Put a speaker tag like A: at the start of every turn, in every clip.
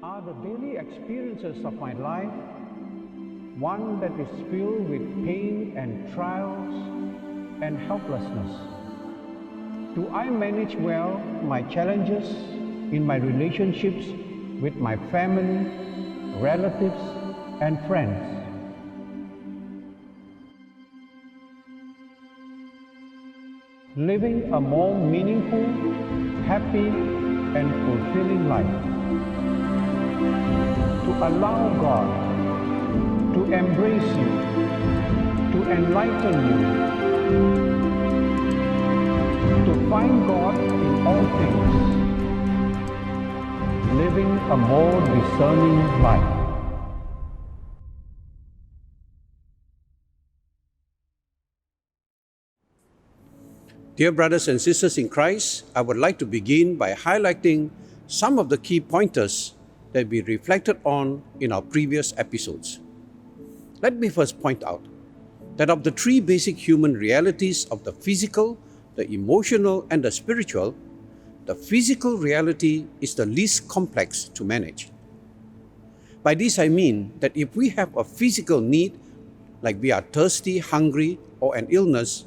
A: Are the daily experiences of my life one that is filled with pain and trials and helplessness? Do I manage well my challenges in my relationships with my family, relatives, and friends? Living a more meaningful, happy, and fulfilling life. To allow God to embrace you, to enlighten you, to find God in all things, living a more discerning life.
B: Dear brothers and sisters in Christ, I would like to begin by highlighting some of the key pointers that we reflected on in our previous episodes. Let me first point out that of the three basic human realities of the physical, the emotional, and the spiritual, the physical reality is the least complex to manage. By this I mean that if we have a physical need, like we are thirsty, hungry, or an illness,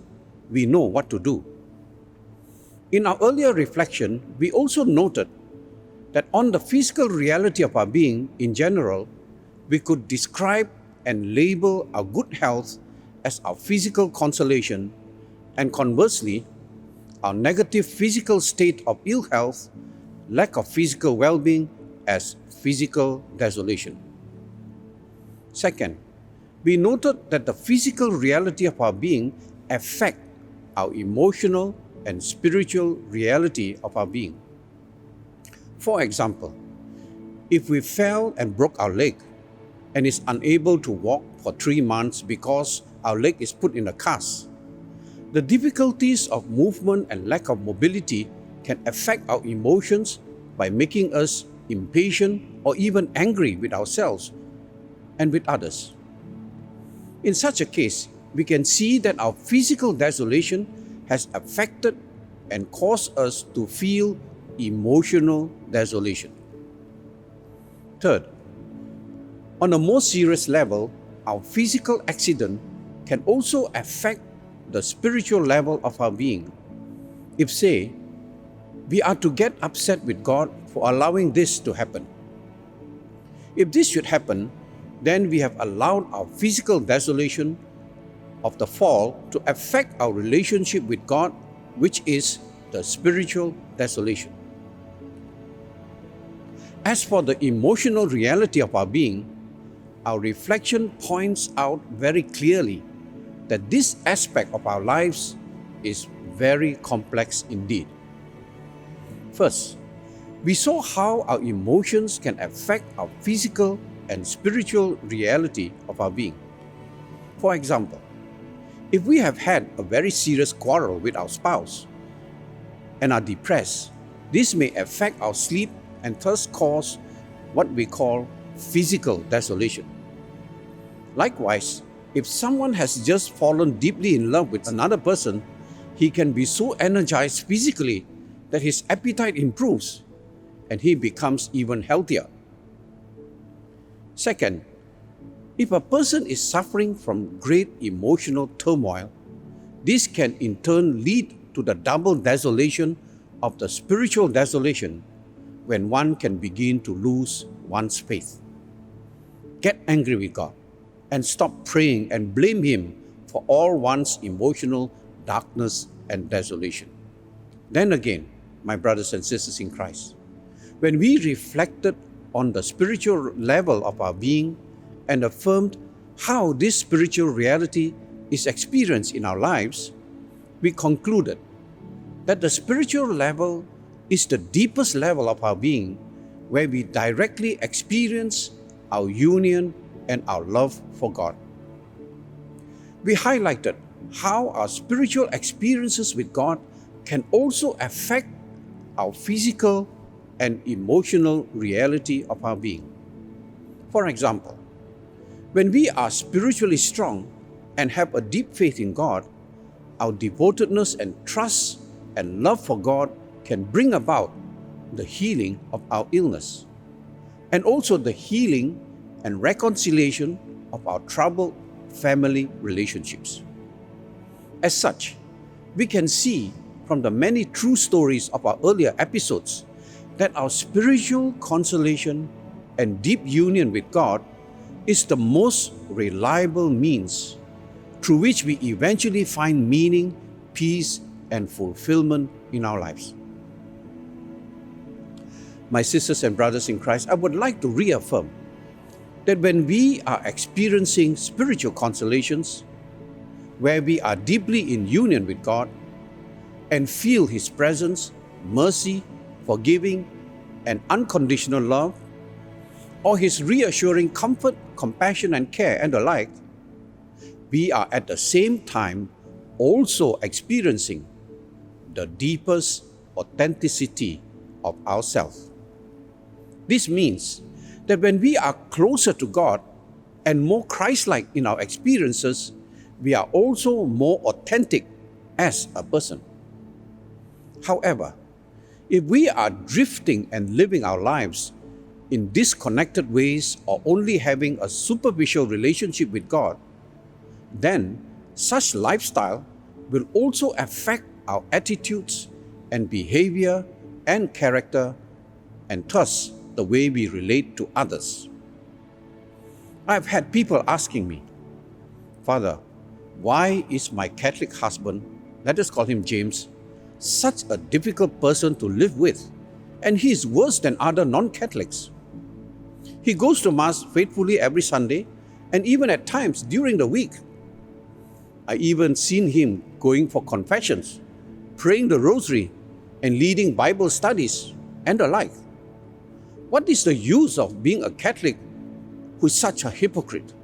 B: we know what to do. In our earlier reflection, we also noted that on the physical reality of our being in general, we could describe and label our good health as our physical consolation, and conversely, our negative physical state of ill health, lack of physical well-being, as physical desolation. Second, we noted that the physical reality of our being affects our emotional and spiritual reality of our being. For example, if we fell and broke our leg and is unable to walk for 3 months because our leg is put in a cast, the difficulties of movement and lack of mobility can affect our emotions by making us impatient or even angry with ourselves and with others. In such a case, we can see that our physical desolation has affected and caused us to feel emotional desolation. Third, on a more serious level, our physical accident can also affect the spiritual level of our being. If, say, we are to get upset with God for allowing this to happen. If this should happen, then we have allowed our physical desolation of the fall to affect our relationship with God, which is the spiritual desolation. As for the emotional reality of our being, our reflection points out very clearly that this aspect of our lives is very complex indeed. First, we saw how our emotions can affect our physical and spiritual reality of our being. For example, if we have had a very serious quarrel with our spouse and are depressed, this may affect our sleep and thus cause what we call physical desolation. Likewise, if someone has just fallen deeply in love with another person, he can be so energized physically that his appetite improves and he becomes even healthier. Second, if a person is suffering from great emotional turmoil, this can in turn lead to the double desolation of the spiritual desolation when one can begin to lose one's faith. Get angry with God and stop praying and blame Him for all one's emotional darkness and desolation. Then again, my brothers and sisters in Christ, when we reflected on the spiritual level of our being and affirmed how this spiritual reality is experienced in our lives, we concluded that the spiritual level is the deepest level of our being, where we directly experience our union and our love for God. We highlighted how our spiritual experiences with God can also affect our physical and emotional reality of our being. For example, when we are spiritually strong and have a deep faith in God, our devotedness and trust and love for God can bring about the healing of our illness. and also the healing and reconciliation of our troubled family relationships. As such, we can see from the many true stories of our earlier episodes that our spiritual consolation and deep union with God is the most reliable means through which we eventually find meaning, peace, and fulfillment in our lives. My sisters and brothers in Christ, I would like to reaffirm that when we are experiencing spiritual consolations, where we are deeply in union with God and feel His presence, mercy, forgiving, and unconditional love, or His reassuring comfort, compassion, and care, and the like, we are at the same time also experiencing the deepest authenticity of ourselves. This means that when we are closer to God and more Christ-like in our experiences, we are also more authentic as a person. However, if we are drifting and living our lives in disconnected ways or only having a superficial relationship with God, then such lifestyle will also affect our attitudes and behavior and character, and thus the way we relate to others. I've had people asking me, "Father, why is my Catholic husband, let us call him James, such a difficult person to live with, and he is worse than other non-Catholics? He goes to Mass faithfully every Sunday and even at times during the week. I even seen him going for confessions, praying the rosary, and leading Bible studies and the like. What is the use of being a Catholic who is such a hypocrite?"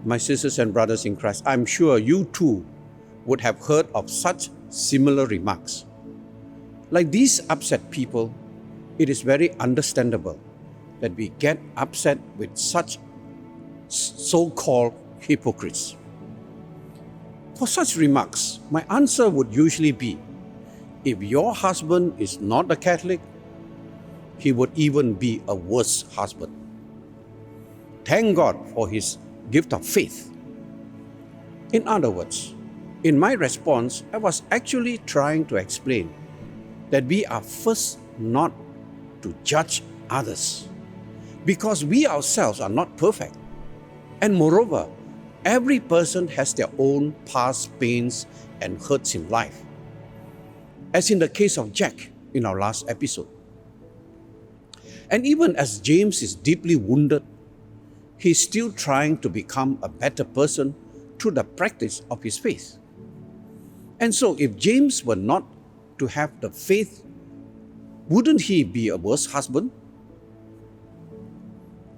B: My sisters and brothers in Christ, I'm sure you too would have heard of such similar remarks. Like these upset people, it is very understandable that we get upset with such so-called hypocrites. For such remarks, my answer would usually be, if your husband is not a Catholic, he would even be a worse husband. Thank God for His gift of faith. In other words, in my response, I was actually trying to explain that we are first not to judge others, because we ourselves are not perfect. And moreover, every person has their own past pains and hurts in life, as in the case of Jack in our last episode. And even as James is deeply wounded, he is still trying to become a better person through the practice of his faith. And so if James were not to have the faith, wouldn't he be a worse husband?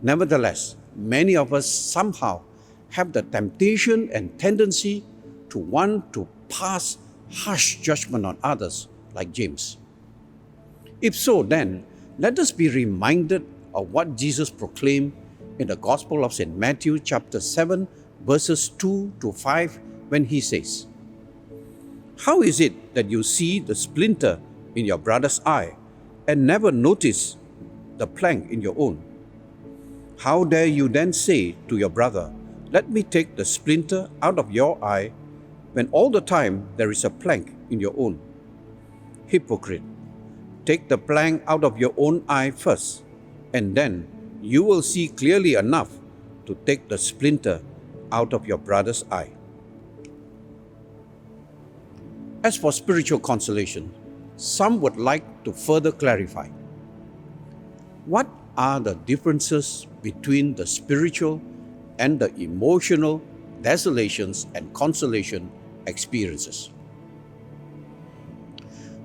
B: Nevertheless, many of us somehow have the temptation and tendency to want to pass harsh judgment on others like James. If so, then let us be reminded of what Jesus proclaimed in the Gospel of St. Matthew chapter 7 verses 2 to 5 when He says, "How is it that you see the splinter in your brother's eye and never notice the plank in your own? How dare you then say to your brother, 'Let me take the splinter out of your eye,' when all the time there is a plank in your own? Hypocrite, take the plank out of your own eye first, and then you will see clearly enough to take the splinter out of your brother's eye." As for spiritual consolation, some would like to further clarify. What are the differences between the spiritual and the emotional desolations and consolation experiences?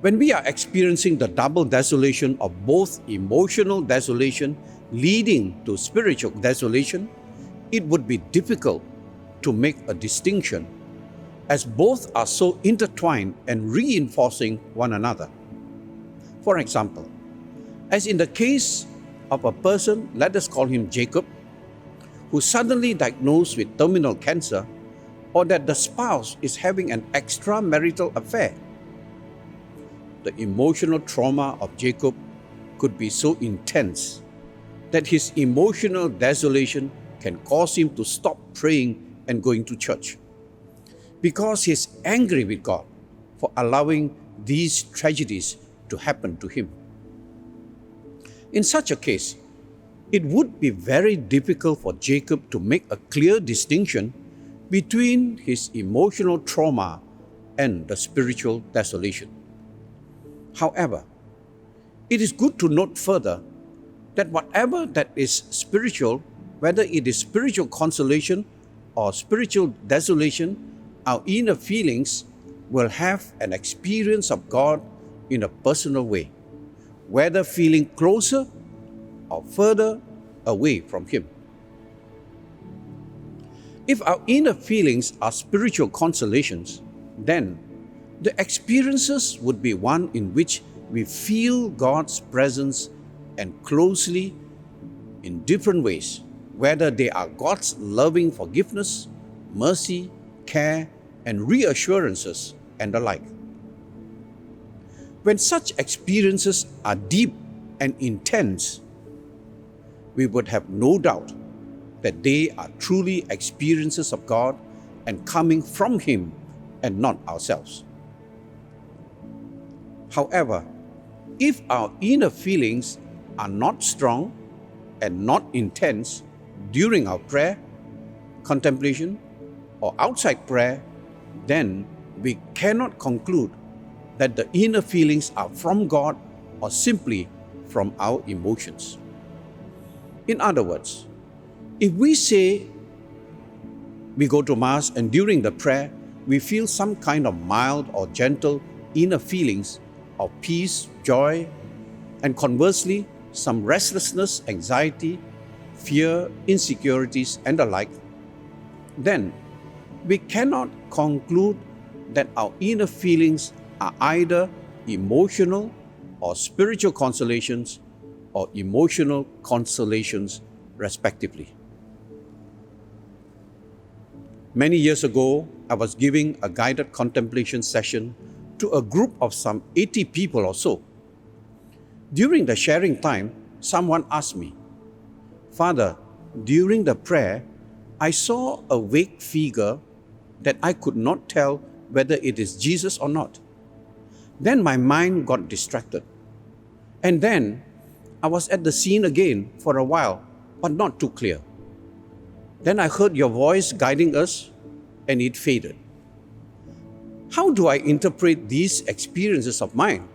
B: When we are experiencing the double desolation of both emotional desolation leading to spiritual desolation, it would be difficult to make a distinction, as both are so intertwined and reinforcing one another. For example, as in the case of a person, let us call him Jacob, who suddenly diagnosed with terminal cancer, or that the spouse is having an extramarital affair. The emotional trauma of Jacob could be so intense that his emotional desolation can cause him to stop praying and going to church, because he's angry with God for allowing these tragedies to happen to him. In such a case, it would be very difficult for Jacob to make a clear distinction between his emotional trauma and the spiritual desolation. However, it is good to note further that whatever that is spiritual, whether it is spiritual consolation or spiritual desolation, our inner feelings will have an experience of God in a personal way, whether feeling closer or further away from Him. If our inner feelings are spiritual consolations, then the experiences would be one in which we feel God's presence and closely in different ways, whether they are God's loving forgiveness, mercy, care, and reassurances, and the like. When such experiences are deep and intense, we would have no doubt that they are truly experiences of God and coming from Him and not ourselves. However, if our inner feelings are not strong and not intense during our prayer, contemplation, or outside prayer, then we cannot conclude that the inner feelings are from God or simply from our emotions. In other words, if we say we go to Mass and during the prayer we feel some kind of mild or gentle inner feelings of peace, joy, and conversely some restlessness, anxiety, fear, insecurities, and the like, then we cannot conclude that our inner feelings are either emotional or spiritual consolations or emotional consolations, respectively. Many years ago, I was giving a guided contemplation session to a group of some 80 people or so. During the sharing time, someone asked me, "Father, during the prayer, I saw a vague figure that I could not tell whether it is Jesus or not. Then my mind got distracted. And then I was at the scene again for a while, but not too clear. Then I heard your voice guiding us, and it faded. How do I interpret these experiences of mine?"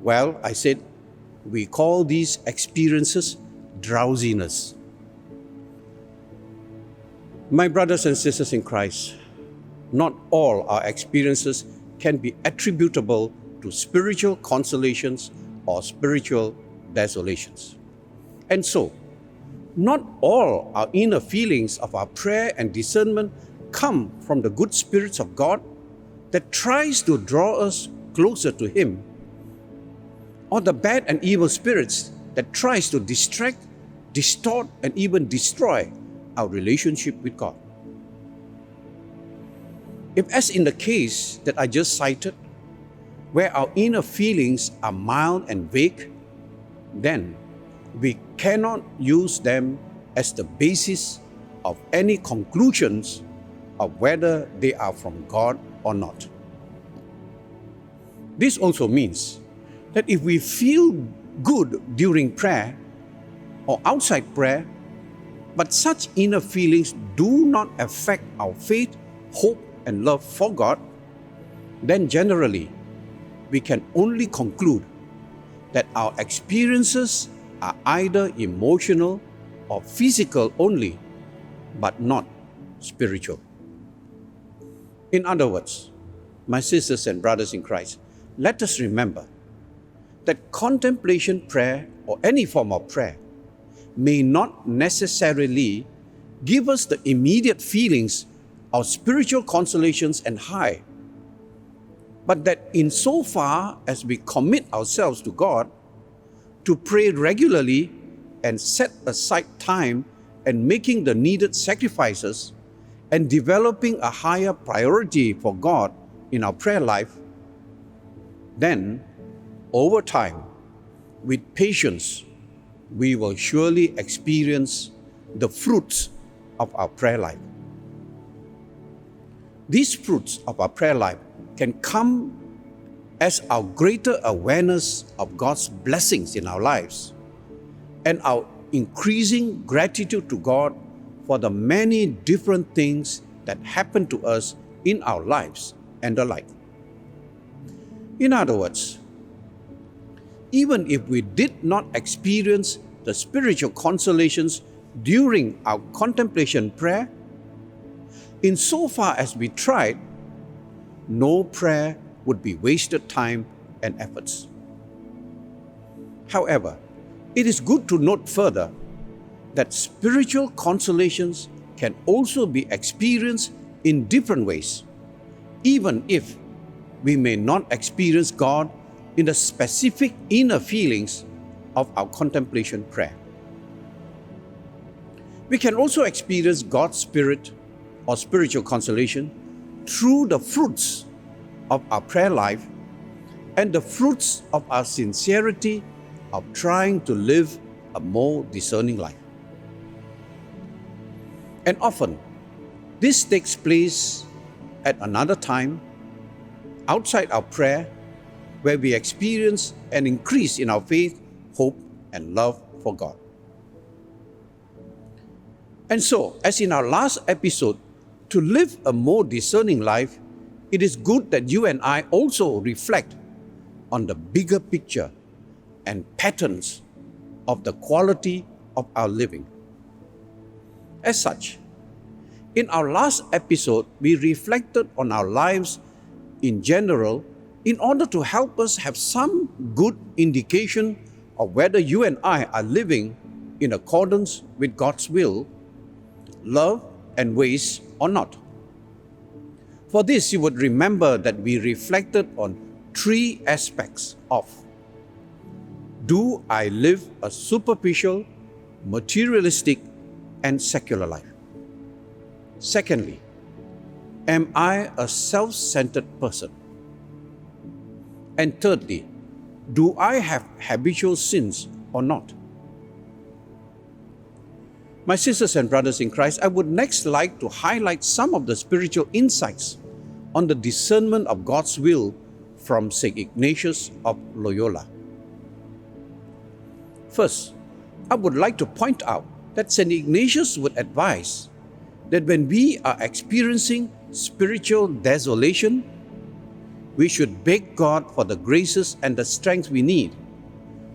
B: Well, I said, we call these experiences drowsiness. My brothers and sisters in Christ, not all our experiences can be attributable to spiritual consolations or spiritual desolations. And so, not all our inner feelings of our prayer and discernment come from the good spirits of God that tries to draw us closer to Him, or the bad and evil spirits that tries to distract, distort, and even destroy our relationship with God. If, as in the case that I just cited, where our inner feelings are mild and vague, then we cannot use them as the basis of any conclusions of whether they are from God or not. This also means that if we feel good during prayer or outside prayer, but such inner feelings do not affect our faith, hope, and love for God, then generally we can only conclude that our experiences are either emotional or physical only, but not spiritual. In other words, my sisters and brothers in Christ, let us remember that contemplation prayer or any form of prayer may not necessarily give us the immediate feelings of spiritual consolations and high, but that insofar as we commit ourselves to God, to pray regularly and set aside time and making the needed sacrifices and developing a higher priority for God in our prayer life, then over time, with patience, we will surely experience the fruits of our prayer life. These fruits of our prayer life can come as our greater awareness of God's blessings in our lives and our increasing gratitude to God for the many different things that happen to us in our lives and the like. In other words, even if we did not experience the spiritual consolations during our contemplation prayer, insofar as we tried, no prayer would be wasted time and efforts. However, it is good to note further that spiritual consolations can also be experienced in different ways, even if we may not experience God in the specific inner feelings of our contemplation prayer. We can also experience God's Spirit or spiritual consolation through the fruits of our prayer life and the fruits of our sincerity of trying to live a more discerning life. And often, this takes place at another time outside our prayer, where we experience an increase in our faith, hope, and love for God. And so, as in our last episode, to live a more discerning life, it is good that you and I also reflect on the bigger picture and patterns of the quality of our living. As such, in our last episode, we reflected on our lives in general in order to help us have some good indication of whether you and I are living in accordance with God's will, love, and ways or not. For this, you would remember that we reflected on three aspects of: do I live a superficial, materialistic, and secular life? Secondly, am I a self-centered person? And thirdly, do I have habitual sins or not? My sisters and brothers in Christ, I would next like to highlight some of the spiritual insights on the discernment of God's will from St. Ignatius of Loyola. First, I would like to point out that St. Ignatius would advise that when we are experiencing spiritual desolation, we should beg God for the graces and the strength we need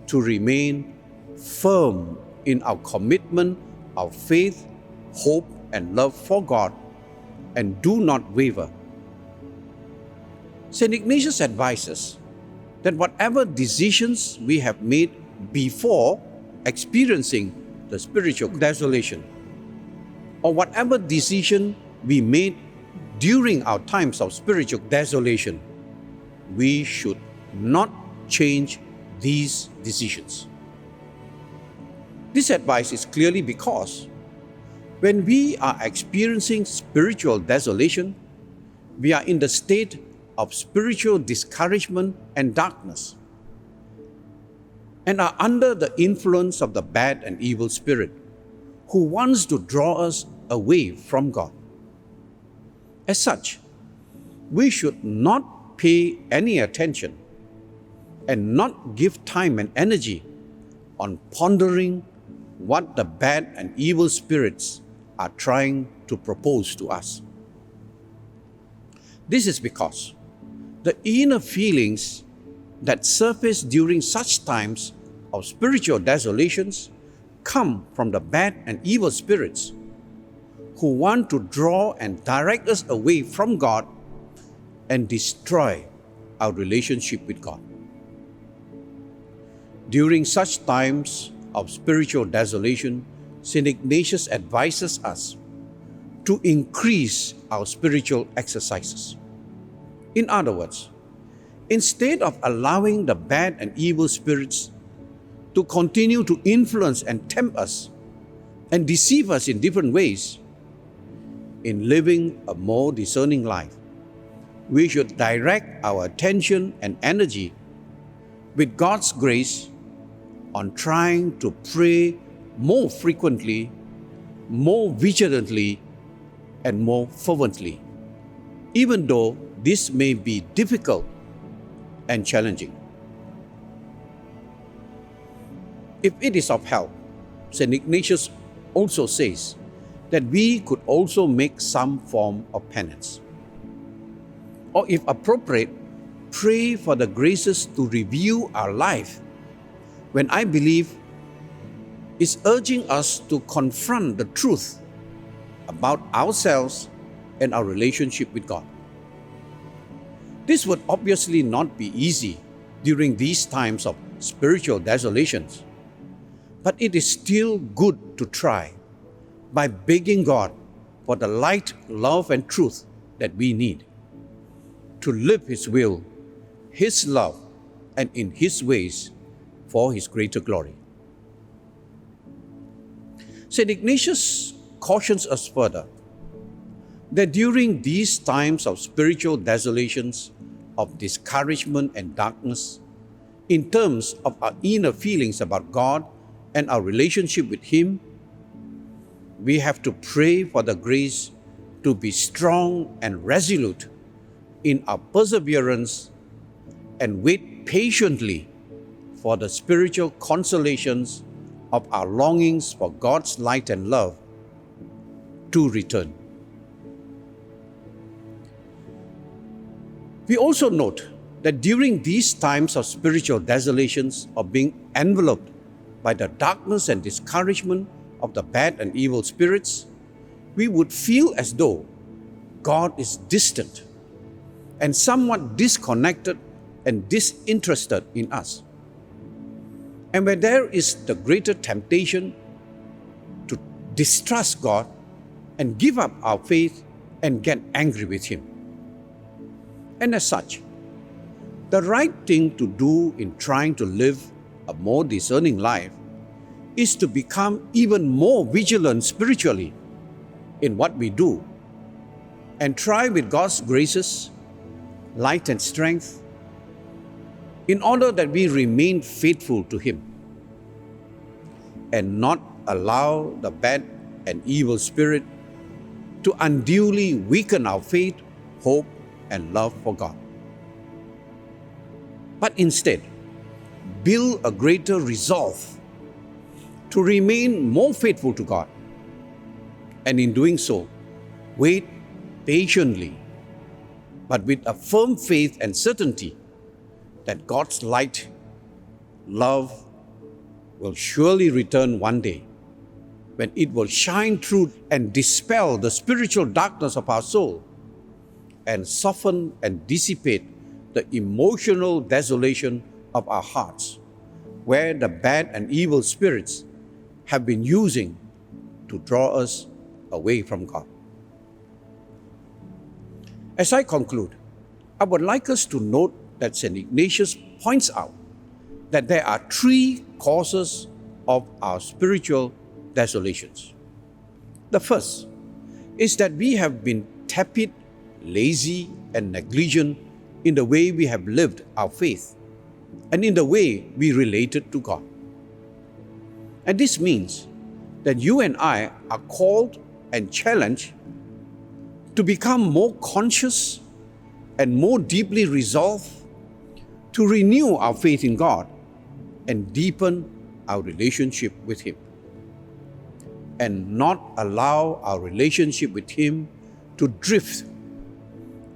B: to remain firm in our commitment of faith, hope, and love for God, and do not waver. St. Ignatius advises that whatever decisions we have made before experiencing the spiritual desolation, or whatever decision we made during our times of spiritual desolation, we should not change these decisions. This advice is clearly because when we are experiencing spiritual desolation, we are in the state of spiritual discouragement and darkness, and are under the influence of the bad and evil spirit who wants to draw us away from God. As such, we should not pay any attention and not give time and energy on pondering what the bad and evil spirits are trying to propose to us. This is because the inner feelings that surface during such times of spiritual desolations come from the bad and evil spirits who want to draw and direct us away from God and destroy our relationship with God. During such times of spiritual desolation, St. Ignatius advises us to increase our spiritual exercises. In other words, instead of allowing the bad and evil spirits to continue to influence and tempt us and deceive us in different ways, in living a more discerning life, we should direct our attention and energy with God's grace on trying to pray more frequently, more vigilantly, and more fervently, even though this may be difficult and challenging. If it is of help, St. Ignatius also says that we could also make some form of penance. Or if appropriate, pray for the graces to review our life when I believe is urging us to confront the truth about ourselves and our relationship with God. This would obviously not be easy during these times of spiritual desolations, but it is still good to try by begging God for the light, love, and truth that we need to live His will, His love, and in His ways for His greater glory. St. Ignatius cautions us further that during these times of spiritual desolations, of discouragement and darkness, in terms of our inner feelings about God and our relationship with Him, we have to pray for the grace to be strong and resolute in our perseverance and wait patiently for the spiritual consolations of our longings for God's light and love to return. We also note that during these times of spiritual desolations, of being enveloped by the darkness and discouragement of the bad and evil spirits, we would feel as though God is distant and somewhat disconnected and disinterested in us. And where there is the greater temptation to distrust God and give up our faith and get angry with Him. And as such, the right thing to do in trying to live a more discerning life is to become even more vigilant spiritually in what we do and try with God's graces, light and strength, in order that we remain faithful to Him and not allow the bad and evil spirit to unduly weaken our faith, hope, and love for God. But instead, build a greater resolve to remain more faithful to God, and in doing so, wait patiently, but with a firm faith and certainty that God's light, love, will surely return one day, when it will shine through and dispel the spiritual darkness of our soul and soften and dissipate the emotional desolation of our hearts, where the bad and evil spirits have been using to draw us away from God. As I conclude, I would like us to note that St. Ignatius points out that there are three causes of our spiritual desolations. The first is that we have been tepid, lazy, and negligent in the way we have lived our faith and in the way we related to God. And this means that you and I are called and challenged to become more conscious and more deeply resolved to renew our faith in God and deepen our relationship with Him, and not allow our relationship with Him to drift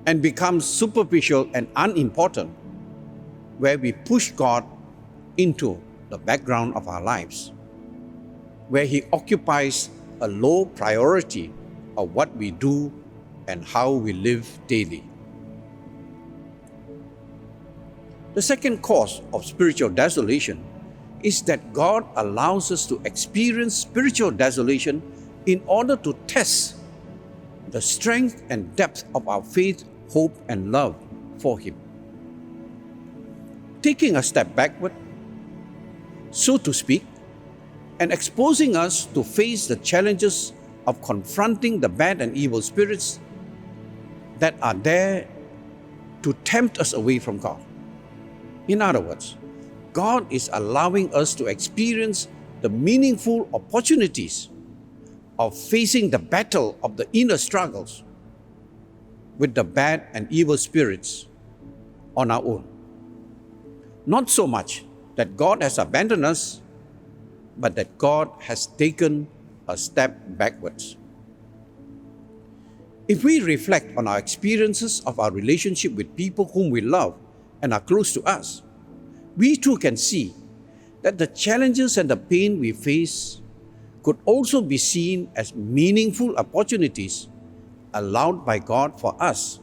B: and become superficial and unimportant, where we push God into the background of our lives, where He occupies a low priority of what we do and how we live daily. The second cause of spiritual desolation is that God allows us to experience spiritual desolation in order to test the strength and depth of our faith, hope, and love for Him. Taking a step backward, so to speak, and exposing us to face the challenges of confronting the bad and evil spirits that are there to tempt us away from God. In other words, God is allowing us to experience the meaningful opportunities of facing the battle of the inner struggles with the bad and evil spirits on our own. Not so much that God has abandoned us, but that God has taken a step backwards. If we reflect on our experiences of our relationship with people whom we love and are close to us, we too can see that the challenges and the pain we face could also be seen as meaningful opportunities allowed by God for us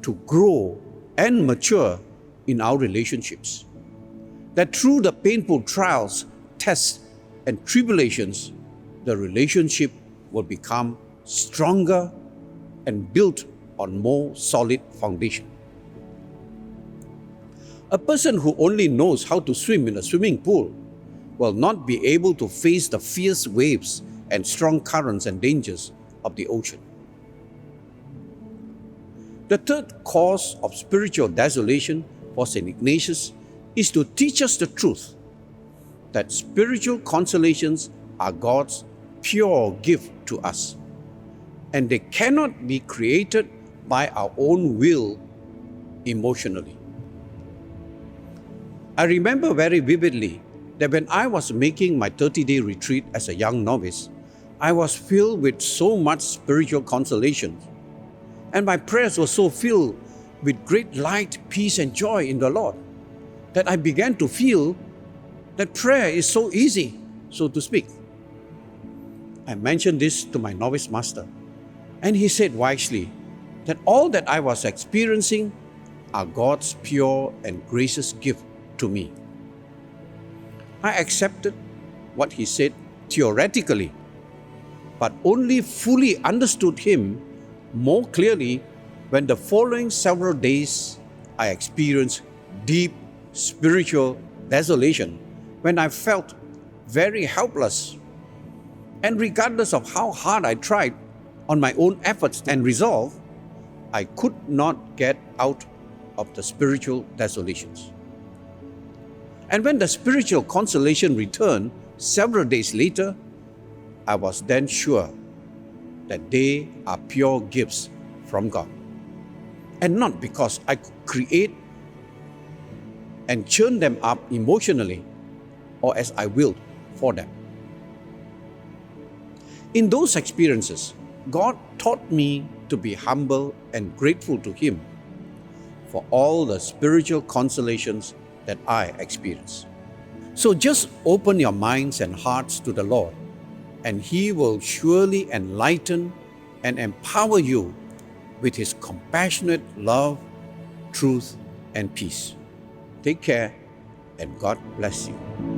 B: to grow and mature in our relationships. That through the painful trials, tests, and tribulations, the relationship will become stronger and built on more solid foundation. A person who only knows how to swim in a swimming pool will not be able to face the fierce waves and strong currents and dangers of the ocean. The third cause of spiritual desolation for St. Ignatius is to teach us the truth that spiritual consolations are God's pure gift to us, and they cannot be created by our own will emotionally. I remember very vividly that when I was making my 30-day retreat as a young novice, I was filled with so much spiritual consolation, and my prayers were so filled with great light, peace, and joy in the Lord that I began to feel that prayer is so easy, so to speak. I mentioned this to my novice master, and he said wisely that all that I was experiencing are God's pure and gracious gift to me. I accepted what he said theoretically, but only fully understood him more clearly when the following several days I experienced deep spiritual desolation, when I felt very helpless. And regardless of how hard I tried on my own efforts and resolve, I could not get out of the spiritual desolations. And when the spiritual consolation returned several days later, I was then sure that they are pure gifts from God, and not because I could create and churn them up emotionally or as I willed for them. In those experiences, God taught me to be humble and grateful to Him for all the spiritual consolations that I experienced. So just open your minds and hearts to the Lord, and He will surely enlighten and empower you with His compassionate love, truth, and peace. Take care, and God bless you.